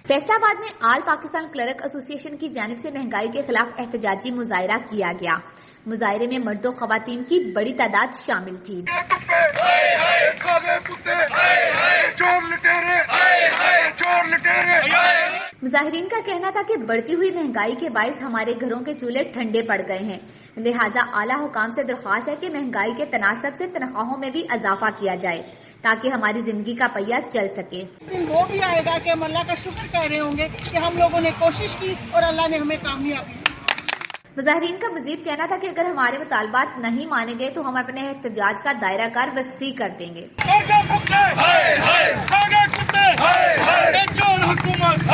فیصل آباد میں آل پاکستان کلرک ایسوسی ایشن کی جانب سے مہنگائی کے خلاف احتجاجی مظاہرہ کیا گیا۔ مظاہرے میں مرد و خواتین کی بڑی تعداد شامل تھی۔ مظاہرین کا کہنا تھا کہ بڑھتی ہوئی مہنگائی کے باعث ہمارے گھروں کے چولہے ٹھنڈے پڑ گئے ہیں، لہٰذا اعلیٰ حکام سے درخواست ہے کہ مہنگائی کے تناسب سے تنخواہوں میں بھی اضافہ کیا جائے تاکہ ہماری زندگی کا پہیہ چل سکے۔ وہ بھی آئے گا کہ ہم اللہ کا شکر کر رہے ہوں گے کہ ہم لوگوں نے کوشش کی اور اللہ نے ہمیں کامیابی دی۔ مظاہرین کا مزید کہنا تھا کہ اگر ہمارے مطالبات نہیں مانے گئے تو ہم اپنے احتجاج کا دائرہ کار وسیع کر دیں گے۔ حکومت